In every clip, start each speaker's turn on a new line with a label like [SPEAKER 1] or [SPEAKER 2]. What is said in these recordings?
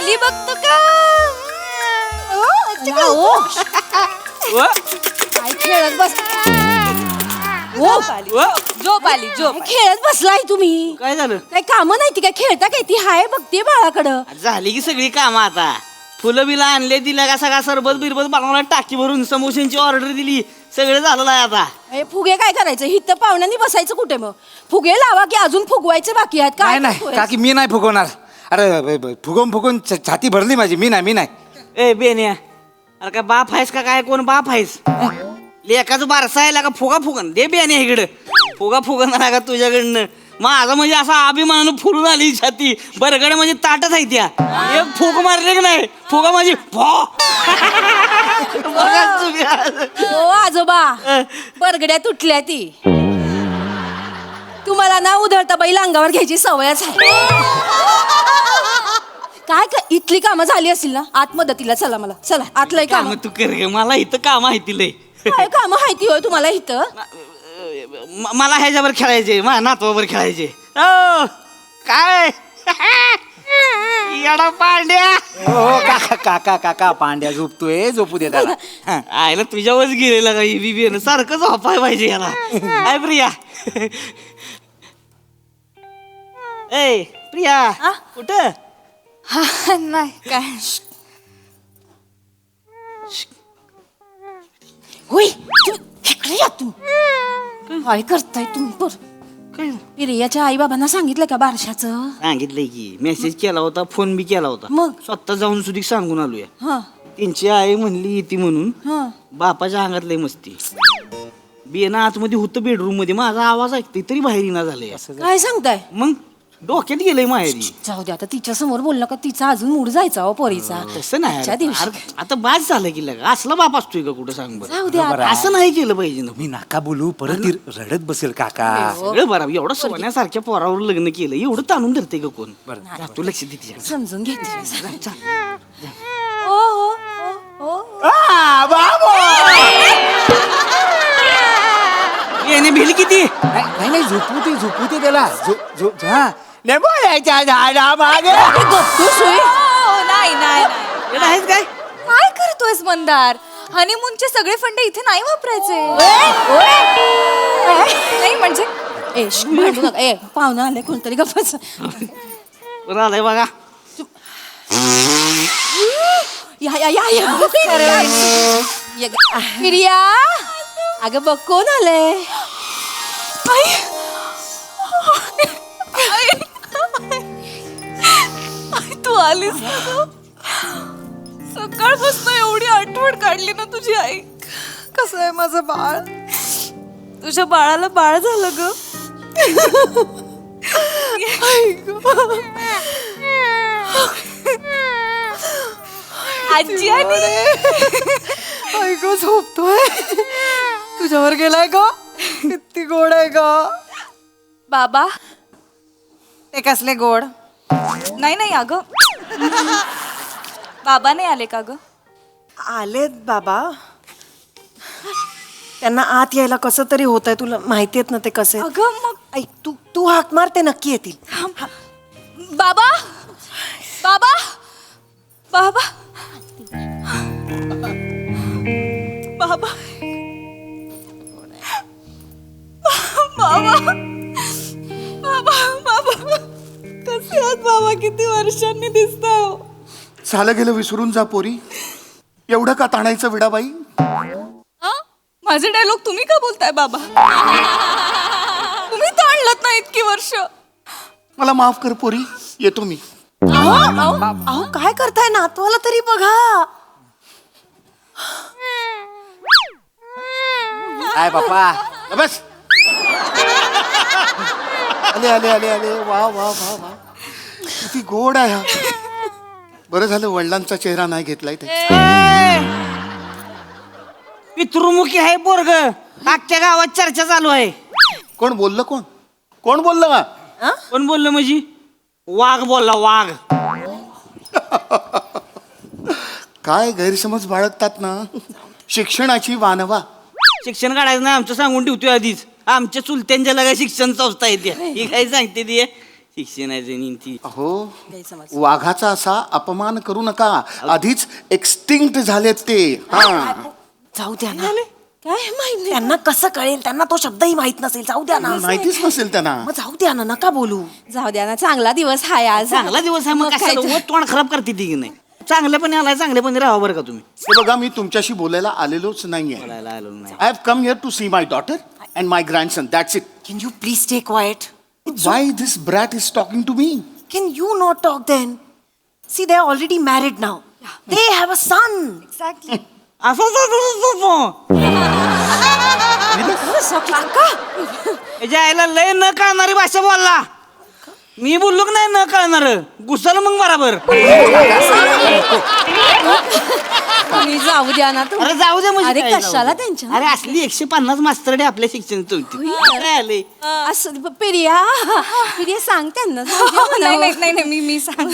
[SPEAKER 1] खाली बघतो का?
[SPEAKER 2] काय खेळत बस
[SPEAKER 1] झोप आली झोप.
[SPEAKER 2] खेळत बसलाय तुम्ही.
[SPEAKER 3] काय झालं?
[SPEAKER 2] काय काम नाही ती काय खेळता काय ती हाय बघते बाळाकडं.
[SPEAKER 3] झाली की सगळी कामं आता. फुलं बिला आणले दिल्या का सगळा सरबत बिरबत बनवला टाकी भरून समोशांची ऑर्डर दिली सगळं झालेलं आहे आता.
[SPEAKER 2] हे फुगे काय करायचं हिथं पाहुण्यांनी बसायचं कुठे मग फुगे लावा की अजून फुगवायचे बाकी आहेत
[SPEAKER 4] काय नाही काकी मी नाही फुगवणार. अरे फुगवून फुगवून छाती भरली माझी. मी नाही.
[SPEAKER 3] ए बेन्या अरे काय बाप आहेस का काय कोण बाप आहेस? लेकाचं बारसा आहे का फुगा फुगन दे बेन्या इकडं. फुगा फुगन का तुझ्याकडनं माझं म्हणजे असा अभिमानानं फुलून आली छाती. बरगड म्हणजे ताटच आहे त्या. एक फुग मारले की नाही फुगा माझी
[SPEAKER 2] हो आजोबा बरगड्या तुटल्या ती. तुम्हाला ना उधळता बैल अंगावर घ्यायची सवयच आहे. काय इथली कामं झाली असतील ना आत मदतीला चला मला चला आतलंय काम.
[SPEAKER 3] तू कर गे मला इथं काम आहे तिला.
[SPEAKER 2] काय काम माहिती होय तुम्हाला इथं.
[SPEAKER 3] मला ह्याच्यावर खेळायचे माझ्या नातवावर खेळायचे. ओ काय येडा पांड्या.
[SPEAKER 4] हो काका पांड्या झोपतोय झोपू दे त्याला.
[SPEAKER 3] आयला तुझ्यावरच गेलेला का बीबीएन सारखं झोपाय पाहिजे याला. काय प्रिया ए प्रिया कुठं
[SPEAKER 1] नाही काय
[SPEAKER 2] होय इकडे या तू. काय करताय तुम्ही
[SPEAKER 3] काय
[SPEAKER 2] प्रियाच्या आई बाबांना सांगितलं का बारशाचं.
[SPEAKER 3] सांगितलंय की मेसेज केला होता फोन बी केला होता.
[SPEAKER 2] मग?
[SPEAKER 3] स्वतः जाऊन सुधी सांगून आलोय.
[SPEAKER 2] हा
[SPEAKER 3] त्यांची आई म्हणली येते म्हणून.
[SPEAKER 2] हा
[SPEAKER 3] बापाच्या अंगात लय मस्ती. बियाणं आतमध्ये होतं बेडरूम मध्ये माझा आवाज ऐकते तरी बाहेर येणार झालंय.
[SPEAKER 2] काय सांगताय.
[SPEAKER 3] मग डोक्यात गेलंय माहेरी.
[SPEAKER 2] जाऊ दे आता तिच्या समोर बोललं का तिचा अजून मूड जायचा हो पोरीचा.
[SPEAKER 3] तसं नाही
[SPEAKER 2] आजच्या दिवशी.
[SPEAKER 3] अरे, आता बाद झालं की लगा असला बाप असतोय का कुठं सांग बरं.
[SPEAKER 2] जाऊ दे आता.
[SPEAKER 3] असं नाही केलं पाहिजे ना.
[SPEAKER 4] मी नाका बोलू परत ती रडत बसेल काका.
[SPEAKER 3] सगळं बरं एवढं सोन्यासारख्या पोरावर लग्न केलं एवढं ताणून धरते का कोण.
[SPEAKER 4] बरं.
[SPEAKER 3] जा, तू लक्ष दे तिच्या.
[SPEAKER 2] समजून घेते.
[SPEAKER 3] जा.
[SPEAKER 2] हो हो हो हो.
[SPEAKER 3] येणे भिल किती
[SPEAKER 4] नाही झोपू दे त्याला. हा बोलायच्या झाडा मागे.
[SPEAKER 1] नाही नाही
[SPEAKER 3] येणं आहेस काय.
[SPEAKER 1] काय करतोयस मंदार? हनीमूनचे सगळे फंड इथे नाही वापरायचे. नाही म्हणजे
[SPEAKER 2] ए भांडू नका. ए पाहुणा आले कोणतरी गप्पाच.
[SPEAKER 3] बरं आलंय बघा.
[SPEAKER 2] प्रिया अगं बघ कोण आलंय.
[SPEAKER 1] तू आलीस ना ग? सकाळपासून एवढी आठवण काढली ना तुझी आई. कसं आहे माझं बाळ? तुझ्या बाळाला बाळ झालं ग. आजी
[SPEAKER 5] ऐक झोपतोय तुझ्यावर गेलाय ग. किती गोड आहे ग.
[SPEAKER 1] बाबा
[SPEAKER 5] ते कसले गोड.
[SPEAKER 1] नाही अगं बाबा नाही आले का ग?
[SPEAKER 5] आलेत बाबा. त्यांना आत यायला कसं तरी होत आहे. तुला माहिती आहेत ना ते कसे.
[SPEAKER 1] अगं मग
[SPEAKER 5] ऐक तू हाक मार ते नक्की येतील.
[SPEAKER 1] बाबा बाबा बाबा बाबा बाबा बाबा बाबा कसे आहात बाबा? किती वर्षांनी दिसताय हो.
[SPEAKER 6] झालं गेलं विसरून जा पोरी. एवढं का ताणायचं विडाबाई.
[SPEAKER 1] माझे डायलॉग तुम्ही का बोलताय बाबा? तुम्ही तर आणलत ना इतकी वर्ष.
[SPEAKER 6] मला माफ कर पोरी. येतो मी.
[SPEAKER 5] अहो काय करताय नातवाला तरी बघा.
[SPEAKER 4] काय बाप्पा बस.
[SPEAKER 6] आले आले आले आले. वा वा वा वा किती गोड आहे हा. बरं झालं वडिलांचा चेहरा नाही घेतलाय ते.
[SPEAKER 3] पितृमुखी आहे पोरग. अख्ख्या गावात चर्चा चालू आहे.
[SPEAKER 6] कोण बोललं कोण बोललं वा.
[SPEAKER 3] कोण बोललं म्हणजे वाघ बोलला वाघ.
[SPEAKER 6] काय गैरसमज बाळगतात ना. शिक्षणाची वानवा.
[SPEAKER 3] शिक्षण काढायचं नाही आमचं सांगून ठेवतोय आधीच. आमच्या चुलत्यांच्या लगा शिक्षण संस्था येते ही काय सांगते ती शिक्षणाची नीती.
[SPEAKER 6] अहो
[SPEAKER 2] गैरसमज.
[SPEAKER 6] वाघाचा असा अपमान करू नका, आधीच एक्सटिंक्ट झालेत ते. हा
[SPEAKER 5] जाऊ द्या ना,
[SPEAKER 2] काय माहित नाही.
[SPEAKER 5] त्यांना कसं कळेल? त्यांना तो शब्दही माहित नसेल. जाऊ द्या ना,
[SPEAKER 6] माहितीच नसेल त्यांना.
[SPEAKER 5] मग जाऊ द्या ना, नका बोलू.
[SPEAKER 2] जाऊ द्या ना, चांगला दिवस हाय आज.
[SPEAKER 3] चांगला दिवस आहे मग
[SPEAKER 2] काय
[SPEAKER 3] कशाला
[SPEAKER 2] तर.
[SPEAKER 3] उगाच तोंड खराब करते ती की नाही. चांगल्यापणे आलाय, चांगल्यापणे राहा बरं का तुम्ही.
[SPEAKER 6] हे बघा, मी तुमच्याशी बोलायला आलेलोच नाहीये.
[SPEAKER 3] बोलायला आलो नाही.
[SPEAKER 6] I have come here to see my daughter and my grandson, that's it.
[SPEAKER 5] Can you please stay quiet?
[SPEAKER 6] Why this brat is talking to me?
[SPEAKER 5] Can you not talk then? See, they are already married now. They have a son.
[SPEAKER 1] Exactly.
[SPEAKER 3] याच्या आईला लय न कळणारी भाषा बोलला. मी बोललो की नाही न कळणार, घुसल मग बराबर.
[SPEAKER 2] तुम्ही जाऊ द्या ना
[SPEAKER 3] अरे जाऊ दे म्हणजे
[SPEAKER 2] अरे
[SPEAKER 3] काय जाऊ
[SPEAKER 2] कशाला
[SPEAKER 3] दे?
[SPEAKER 2] त्यांच्या
[SPEAKER 3] अरे असली 150 मास्तरडे आपल्या शिक्षण काय आले.
[SPEAKER 2] असं प्रिया प्रिया सांग त्यांना जाऊ द्या
[SPEAKER 1] नाही
[SPEAKER 2] म्हणावं.
[SPEAKER 1] नाही नाही नाही, मी सांग.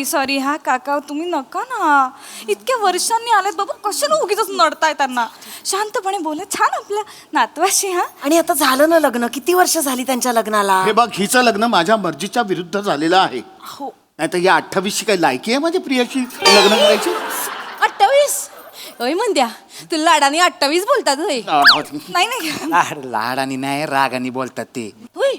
[SPEAKER 1] सॉरी हा काका, तुम्ही नका ना. इतक्या वर्षांनी आलेत बाबा, कशाला उगीच नडताय त्यांना. शांतपणे बोला, छान आपल्या नातवाशी. हा
[SPEAKER 5] आणि आता झालं ना लग्न, किती वर्ष झाली त्यांच्या लग्नाला?
[SPEAKER 6] हे बघ, हिचं लग्न माझ्या मर्जीच्या विरुद्ध झालेलं आहे.
[SPEAKER 5] हो.
[SPEAKER 6] नाही तर या 28ची काही लायकी आहे माझ्या प्रियाशी लग्न करायची?
[SPEAKER 2] 28 होय म्हणत्या तुला लाडाने 28 बोलतात होय.
[SPEAKER 1] नाही नाही,
[SPEAKER 4] लाड आणि नाही रागाने बोलतात ते.
[SPEAKER 2] होय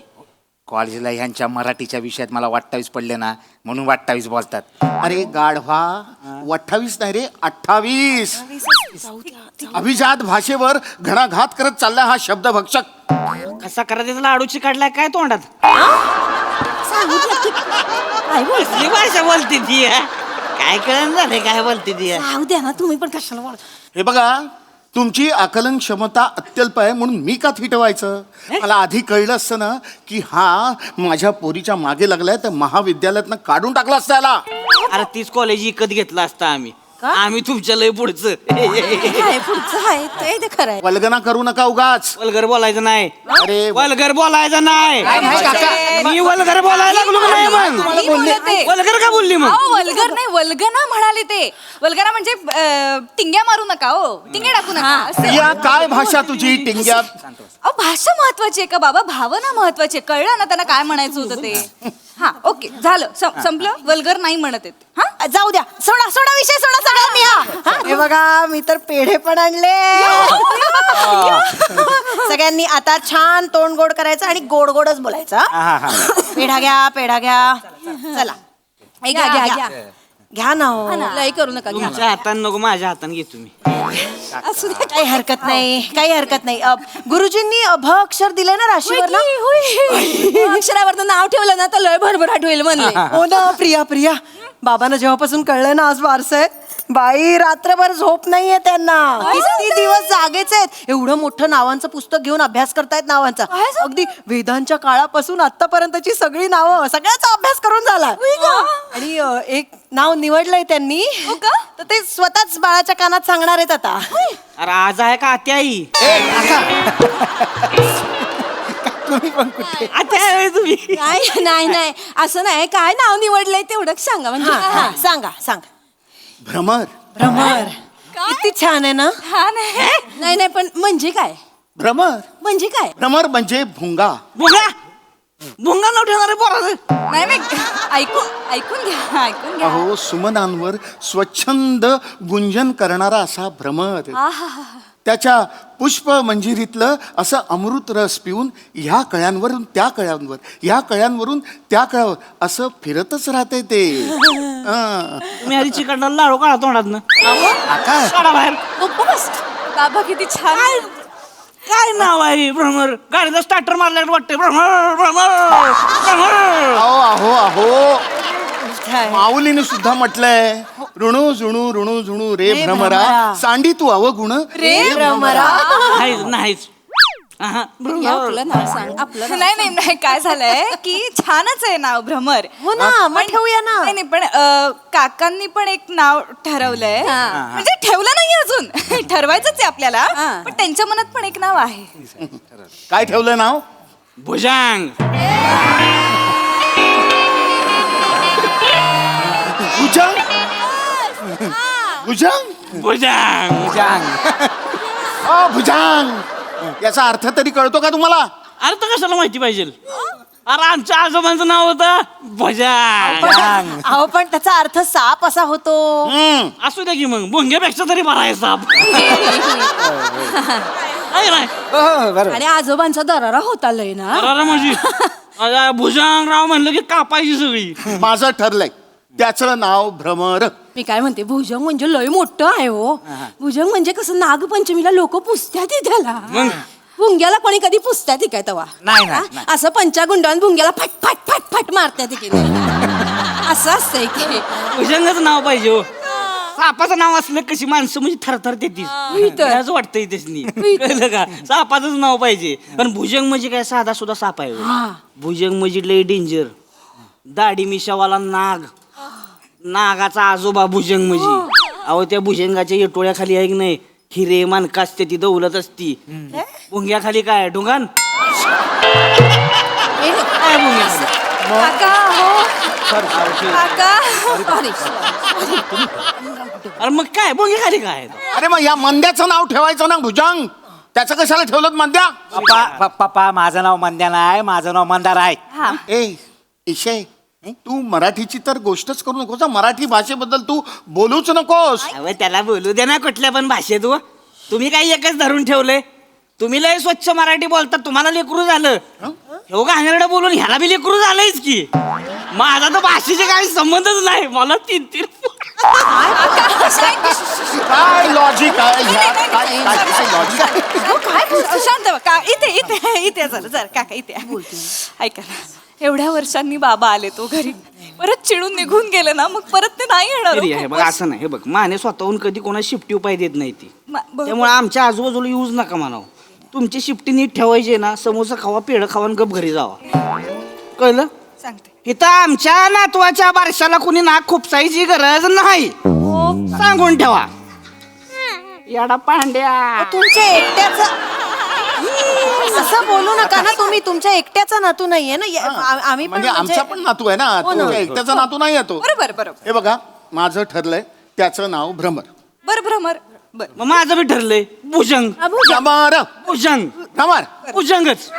[SPEAKER 4] कॉलेजला ह्यांच्या मराठीच्या विषयात मला 28 पडले ना, म्हणून 28 बोलतात.
[SPEAKER 6] अरे गाढवा, 28 नाही रे, 28. अभिजात भाषेवर घणाघात करत चालला हा शब्द भक्षक.
[SPEAKER 3] कसा करायचा लाडूची काढलाय काय तोंडात?
[SPEAKER 2] सांगू द्या की काय बोल
[SPEAKER 3] कसली भाषा बोलते ती हा? काय कळण झालंय काय बोलते ती हा?
[SPEAKER 2] जाऊ द्या ना, तुम्ही पण कशाला बोल.
[SPEAKER 6] हे बघा, तुमची आकलन क्षमता अत्यल्प आहे म्हणून मी का थिटवायचं? मला आधी कळलं असतं ना की हा माझ्या पोरीच्या मागे लागलाय तर महाविद्यालयातनं काढून टाकला असता याला.
[SPEAKER 3] अरे तीच कॉलेज विकत घेतला असता आम्ही. आम्ही तुमच्या लय पुढचं.
[SPEAKER 2] काय पुढचं आहे ते खरं आहे.
[SPEAKER 6] वल्गना करू नका उगाच.
[SPEAKER 3] वल्गर बोलायचं नाही.
[SPEAKER 6] अरे
[SPEAKER 3] वल्गर बोलायचं नाही.
[SPEAKER 6] काका,
[SPEAKER 3] मी वल्गर बोलायला लागलो का नाही मग?
[SPEAKER 1] नाही बोलले ते.
[SPEAKER 3] वल्गर का बोलली मग?
[SPEAKER 1] अहो, वल्गर नाही, वल्गना म्हणाले ते. वल्गना म्हणजे टिंग्या मारू नका, हो टिंग्या टाकू नका असं.
[SPEAKER 6] या काय भाषा तुझी टिंग्यात?
[SPEAKER 1] अहो, भाषा महत्वाची आहे का बाबा? भावना महत्वाची आहे. कळलं ना त्यांना काय म्हणायचं होतं ते. हा ओके, झालं, संपलं. वल्गर नाही म्हणत आहेत. हा
[SPEAKER 5] जाऊ द्या, सोडा सोडा विषय, सोडा सगळ्यांनी. हा हे बघा, मी तर पेढे पण आणले. सगळ्यांनी आता छान तोंड गोड करायचं आणि गोड गोडच बोलायचं. हा? पेढा घ्या, पेढा घ्या. चला
[SPEAKER 2] घ्या घ्या घ्या
[SPEAKER 5] घ्या ना हो.
[SPEAKER 2] लई करू नका घ्या.
[SPEAKER 3] तुमच्या हाताने नको, माझ्या हाताने घे तुम्ही.
[SPEAKER 2] असू द्या.
[SPEAKER 5] काही हरकत नाही, काही हरकत नाही. गुरुजींनी भ अक्षर दिले ना राशीवर ना?
[SPEAKER 2] अक्षरावर नाव ठेवलं ना तर लय भरभराट होईल म्हणले.
[SPEAKER 5] हो ना प्रिया, प्रिया बाबांना जेव्हापासून कळलं ना आज वारस आहे, बाई रात्रभर झोप नाहीये त्यांना. किती दिवस जागेच आहेत. एवढं मोठं नावांचं पुस्तक घेऊन अभ्यास करतायत नावांचा. अगदी वेदांच्या काळापासून आतापर्यंतची सगळी नावं, सगळ्याचा अभ्यास करून झाला. आणि एक नाव निवडलंय त्यांनी, तर ते स्वतःच बाळाच्या कानात सांगणार आहेत आता.
[SPEAKER 3] अरे आज आहे का आत्या आई?
[SPEAKER 4] तुम्ही पण कुठे?
[SPEAKER 3] आत्या आहे तुम्ही?
[SPEAKER 2] नाही नाही नाही, असं नाही. काय नाव निवडलंय तेवढं सांगा म्हणजे.
[SPEAKER 5] हा, सांगा सांगा.
[SPEAKER 6] भ्रमर.
[SPEAKER 5] भ्रमर. किती छान आहे ना?
[SPEAKER 1] हा नाही.
[SPEAKER 2] नाही नाही, पण म्हणजे काय?
[SPEAKER 6] भ्रमर
[SPEAKER 2] म्हणजे काय?
[SPEAKER 6] भ्रमर म्हणजे भुंगा.
[SPEAKER 3] भुंगा भुंगा नाव ठेवणार आहे पोराचं.
[SPEAKER 1] नाही नाही, ऐकून घ्या, ऐकून घ्या.
[SPEAKER 6] अहो, सुमनांवर स्वच्छंद गुंजन करणारा असा भ्रमर. त्याच्या पुष्प मंजिरीतलं असं अमृत रस पिऊन ह्या कळ्यांवरून त्या कळ्यांवर, ह्या कळ्यांवरून त्या कळ्यावर असं फिरतच राहते ते.
[SPEAKER 3] तुम्ही आधी चिकटला लाडू काढा तोंडातनं. काढा बाहेर.
[SPEAKER 1] गप्प बस. बाबा किती छान.
[SPEAKER 3] काय नाव आहे भ्रमर? गाडीला स्टार्टर मारल्यावर वाटतंय भ्रमर भ्रमर भ्रमर.
[SPEAKER 6] अहो अहो अहो, माऊलीने सुद्धा म्हटलंय, ऋणू जुणू ऋणू जुणू रे भ्रमरा, सांडी तू अवगुण
[SPEAKER 5] रे भ्रमरा.
[SPEAKER 3] नाहीच नाहीच. अहा,
[SPEAKER 2] हे आपलं नाव सांग, आपलं नाव.
[SPEAKER 1] नाही नाही नाही, काय झालंय की छानच आहे नाव भ्रमर.
[SPEAKER 5] हो ना, मग ठेवूया ना.
[SPEAKER 1] नाही नाही, पण काकांनी पण एक नाव ठरवलंय.
[SPEAKER 2] हा.
[SPEAKER 1] म्हणजे ठेवलं नाही अजून, ठरवायचंच आहे आपल्याला.
[SPEAKER 2] हा.
[SPEAKER 1] पण त्यांच्या मनात पण एक नाव आहे.
[SPEAKER 6] काय ठेवलं नाव?
[SPEAKER 3] भुजांग.
[SPEAKER 6] भुजंग. भुजंग.
[SPEAKER 3] भुजांग.
[SPEAKER 6] भुजंग याचा अर्थ तरी कळतो का तुम्हाला?
[SPEAKER 3] अरे तर कशाला माहिती पाहिजे? अरे आमच्या आजोबांचं नाव होतं भुजंग.
[SPEAKER 5] अहो पण त्याचा अर्थ साप असा होतो.
[SPEAKER 3] असू द्या की मग भुंग्यापेक्षा तरी बरा आहे साप. आहे नाही?
[SPEAKER 4] हो, बरोबर.
[SPEAKER 2] आणि आजोबांचा दरारा होता लय ना.
[SPEAKER 3] अरे म्हणजे अरे भुजंगराव म्हणलं की कापायची सगळी.
[SPEAKER 6] माझं ठरलंय त्याचं नाव भ्रमर.
[SPEAKER 2] मी काय म्हणते भुजंग म्हणजे लय मोठं आहे हो. भुजंग म्हणजे कसं नागपंचमीला लोक पुसत्यात त्याला.
[SPEAKER 3] मग?
[SPEAKER 2] भुंग्याला कोणी कधी पुसत्यात काय तवा
[SPEAKER 4] नाही, नाही,
[SPEAKER 2] हा? असं पंचागुंडान भुंग्याला फट फट फट फट मारत्यात की नाही? असं असतंय की
[SPEAKER 3] भुजंगच नाव पाहिजे हो. सापाचं नाव असलं कशी माणसं म्हणजे थरथर तेच वाटतंय त्यासनी. कळलं का? सापाचंच नाव पाहिजे. पण भुजंग म्हणजे काय साधा सुद्धा साप आहे हो. भुजंग म्हणजे लय डेंजर. दाढी मिशावाला नाग. नागाचा आजोबा भुजंग म्हणजे. अहो त्या भुजंगाच्या येटोळ्याखाली आहे की नाही हिरे मानका असते ती दौलत असती. भुंग्याखाली काय ढुंगान काय भुंग्याखाली?
[SPEAKER 1] काका हो काका
[SPEAKER 3] अरे मग काय भुंग्याखाली काय?
[SPEAKER 6] अरे मग या मंद्याचं नाव ठेवायचं ना भुजंग. त्याचं कशाला ठेवलं मंद्या?
[SPEAKER 4] पप्पा माझं नाव मंद्या नाही, माझं नाव मंदार आहे.
[SPEAKER 6] ए इशे तू मराठीची तर गोष्टच करू नकोस हं. मराठी भाषेबद्दल तू बोलूच नकोस.
[SPEAKER 3] अहो त्याला बोलू दे ना कुठल्या पण भाषेत हो. तुम्ही काही एकच धरून ठेवलंय. तुम्ही लय स्वच्छ मराठी बोलता तुम्हाला लेकरू झालं. हो घाणेरडं बोलून ह्याला बी लेकरू झालंयच की. माझा तर भाषेचे काही संबंधच नाही. मला 3-3
[SPEAKER 6] काय लॉजिक आहे ह्या? काय लॉजिक आहे?
[SPEAKER 1] काय शांत बा. का इथे इथे इथे जरा जरा काका इथे ऐका ना. एवढ्या वर्षांनी बाबा आले तो घरी परत चिडून निघून गेले ना मग परत ते नाही येणार
[SPEAKER 3] तरी
[SPEAKER 1] हो.
[SPEAKER 3] आहे बघ असं नाही. हे बघ माने स्वतःहून कधी कोणा शिफ्टी उपाय देत नाही ती.
[SPEAKER 1] बरोबर.
[SPEAKER 3] त्यामुळे आमच्या आजूबाजूला यूज नका म्हणावं. तुमची शिफ्टी नीट ठेवायची ना समोसा खावा पेढं खावा आणि गप घरी जावा. कळलं?
[SPEAKER 1] सांगते
[SPEAKER 3] इथं आमच्या नातवाच्या बारशाला कुणी नाक खुपसायची गरज नाही. सांगून ठेवा. याडा पांड्या
[SPEAKER 5] तुमच्या एकट्याचं असं बोलू नका ना तुम्ही. तुमच्या एकट्याचा नातू नाहीये ना. आम्ही पण
[SPEAKER 6] म्हणजे आमचा पण नातू आहे ना. तुमच्या एकट्याचा नातू नाही येतो.
[SPEAKER 1] बरोबर बरोबर
[SPEAKER 6] हे बघा माझं ठरलंय त्याचं नाव भ्रमर.
[SPEAKER 1] बर भ्रमर बर
[SPEAKER 3] मग माझं बी ठरलंय भुजंग.
[SPEAKER 6] भ्रमर
[SPEAKER 3] भुजंग
[SPEAKER 6] भ्रमर.
[SPEAKER 3] भुजंगच.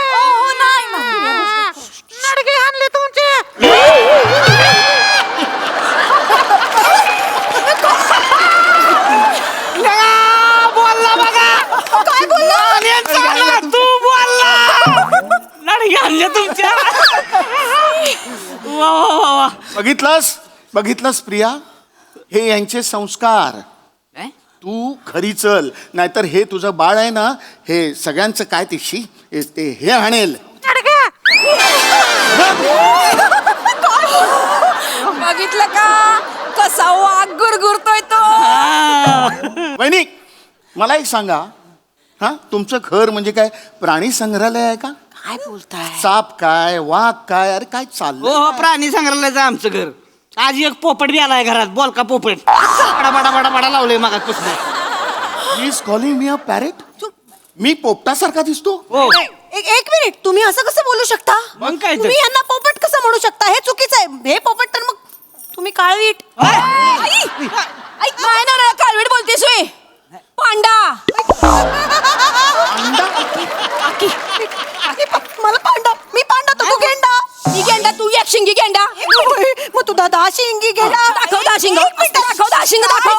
[SPEAKER 1] हो नाही ना.
[SPEAKER 3] बोलला बघा. काय बोलला? तू बोलला. लढगे आणले तुमच्या. वा वा वा वा.
[SPEAKER 6] बघितलंस प्रिया हे यांचे संस्कार.
[SPEAKER 3] काय?
[SPEAKER 6] तू खरी चल नाहीतर हे तुझं बाळ आहे ना हे सगळ्यांचं काय ते हे हाणेल.
[SPEAKER 1] बघितलं का कसा वाघ गुरगुरतोय तो.
[SPEAKER 6] वहिनी मला एक सांगा हा तुमचं घर म्हणजे काय प्राणी संग्रहालय आहे का?
[SPEAKER 5] काय बोलताय?
[SPEAKER 6] साप काय वाघ काय अरे काय
[SPEAKER 3] हो
[SPEAKER 6] चाललं?
[SPEAKER 3] हो प्राणी संग्रहालयाचं आमचं घर. आज एक पोपट बी आलाय घरात. बोल का पोपट. बडा बडा बडा बडा लावले मग पुस्तक.
[SPEAKER 6] He is calling me a parrot. मी पोपटासारखा दिसतो?
[SPEAKER 3] हो
[SPEAKER 5] एक मिनिट तुम्ही असं कसं बोलू शकता?
[SPEAKER 3] मग काय तर?
[SPEAKER 5] तुम्ही यांना पोपट कसं म्हणू शकता? हे चुकीचं आहे. हे पोपट तर मग तुम्ही काळवीट.
[SPEAKER 2] नाही ना कालवेट बोलतेस होय. पांडा
[SPEAKER 5] मला पांडा. मी पांडा तर तू गेंडा.
[SPEAKER 2] ही गेंडा तू एक शिंगी गेंडा.
[SPEAKER 5] मग तू दहा शिंगी गेंडा.
[SPEAKER 2] दाखव दहा शिंग. दाखव दहा शिंग दाखव.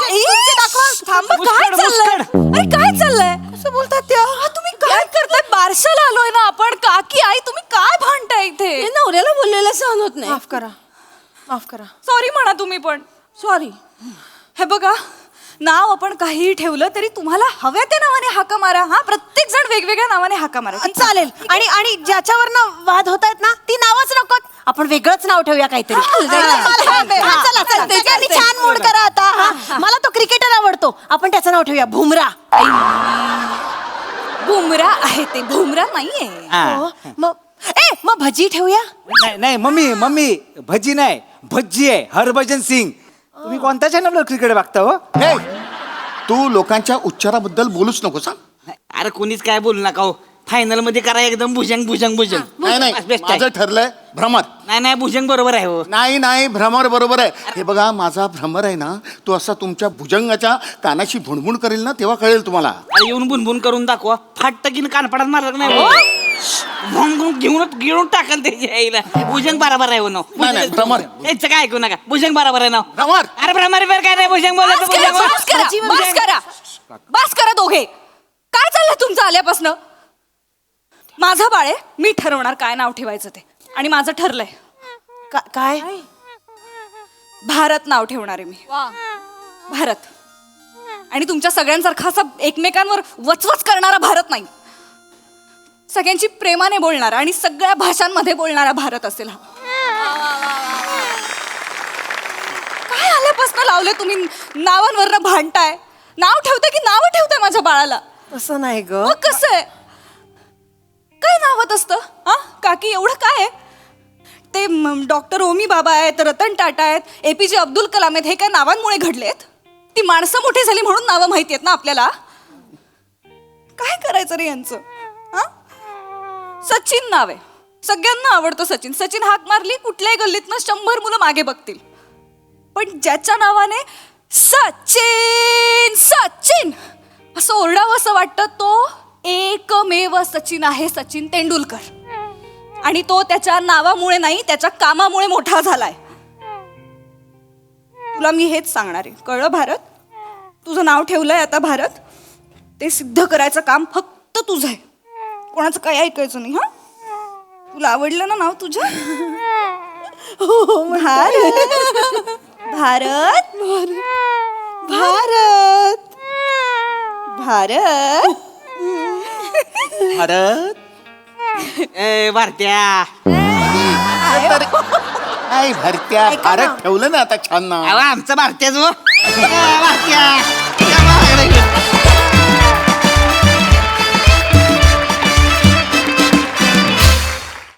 [SPEAKER 1] थांबा काय
[SPEAKER 3] मुस्कड,
[SPEAKER 1] चाललंय?
[SPEAKER 3] मुस्कड.
[SPEAKER 1] अरे काय चाललंय?
[SPEAKER 5] असं बोलतात त्या.
[SPEAKER 1] तुम्ही काय करताय? बारशाला आलोय ना आपण. काकी आई तुम्ही काय भांडताय इथे?
[SPEAKER 2] हे नवऱ्याला बोललेलं सहन होत नाही.
[SPEAKER 5] माफ करा. माफ करा.
[SPEAKER 1] सॉरी म्हणा तुम्ही पण.
[SPEAKER 2] सॉरी.
[SPEAKER 1] हे बघा नाव आपण काहीही ठेवलं तरी तुम्हाला हव्या त्या नावाने हाका मारा. हा प्रत्येक जण वेगवेगळ्या नावाने हाका मारा. ठीक आहे?
[SPEAKER 5] चालेल. आणि ज्याच्यावरनं वाद होत आहेत ना ती नावच नकोत. आपण वेगळंच नाव ठेवूया काहीतरी. चला चला त्याच्याने छान मूड करा आता. मला तो क्रिकेटर आवडतो. आपण त्याचं नाव ठेवूया भुमरा.
[SPEAKER 1] बुमरा आहे ते भुमरा नाहीये.
[SPEAKER 5] हो, मग भजी ठेवूया.
[SPEAKER 4] नाही मम्मी भजी नाही भज्जी आहे. हरभजन सिंग. तुम्ही कोणत्या चॅनलवर क्रिकेट बघता हो?
[SPEAKER 6] हे तू लोकांच्या उच्चाराबद्दल बोलूच नको सांग.
[SPEAKER 3] अरे कोणीच काय बोलू नका हो. फायनल मध्ये करा एकदम भुजंग भुजंग भुजंग.
[SPEAKER 6] नाही
[SPEAKER 3] बस, best आहे.
[SPEAKER 6] माझं ठरलंय भ्रमर.
[SPEAKER 3] नाही भुजंग बरोबर आहे हो.
[SPEAKER 6] नाही भ्रमर बरोबर आहे. हे बघा माझा भ्रमर आहे ना तो असा तुमच्या भुजंगाच्या कानाशी भुणभुण करेल ना तेव्हा कळेल तुम्हाला.
[SPEAKER 3] अरे येऊन बुनबुन करून दाखवा. फाट कीन कानपडात मारलं नाही हो. घेऊन घेऊन टाकल त्याच्या आईला भुजंग बरोबर आहे हो नाव
[SPEAKER 6] नाही, नाही, भ्रमर.
[SPEAKER 3] याचं काय ऐकू नका भुजंग बरोबर आहे नाव
[SPEAKER 6] भ्रमर.
[SPEAKER 3] अरे भ्रमर बिर काय नाही भुजंग बोलत
[SPEAKER 1] बस करा, बस करा, बस करा. बस करा दोघे. काय चाललंय तुमचं आल्यापासनं? माझं बाळ आहे, मी ठरवणार काय नाव ठेवायचं ते. आणि माझं ठरलंय,
[SPEAKER 5] काय
[SPEAKER 1] भारत नाव ठेवणार आहे मी. भारत. आणि तुमच्या सगळ्यांसारखा असा एकमेकांवर वचवच करणारा भारत नाही. सगळ्यांची प्रेमाने बोलणारा आणि सगळ्या भाषांमध्ये बोलणारा भारत असेल हा. काय आल्यापासून लावले तुम्ही नावांवरनं भांडताय? नाव ठेवते की नाव ठेवताय माझ्या बाळाला?
[SPEAKER 5] तसं नाही ग.
[SPEAKER 1] मग कसं आहे? काय नावात असतं हा काकी? एवढं काय आहे? ते डॉक्टर ओमी बाबा आहेत, रतन टाटा आहेत, APJ अब्दुल कलाम आहेत, हे काय नावांमुळे घडलेत? ती माणसं मोठी झाली म्हणून नावं माहिती आहेत ना आपल्याला? काय करायचं रे यांचं? हा? सचिन नाव आहे, सगळ्यांना आवडतं सचिन. सचिन हाक मारली कुठल्याही गल्लीतनं 100 मुलं मागे बघतील. पण ज्याच्या नावाने सचिन सचिन असं ओरडावं असं वाटतं, तो एकमेव सचिन आहे, सचिन तेंडुलकर. आणि तो त्याच्या नावामुळे नाही, त्याच्या कामामुळे मोठा झालाय. तुला मी हेच सांगणार आहे, कळलं भारत? तुझं नाव ठेवलंय आता भारत, ते सिद्ध करायचं काम फक्त तुझं आहे, कोणाचं काही ऐकायचं नाही. हा, तुला आवडलं ना नाव तुझं? भारत भारत भारत भारत
[SPEAKER 4] भारत.
[SPEAKER 3] ए भारत्या
[SPEAKER 6] नाही भरत्या भारत ठेवलं ना आता छान नाव.
[SPEAKER 3] आमचं भारत्याच भारत्या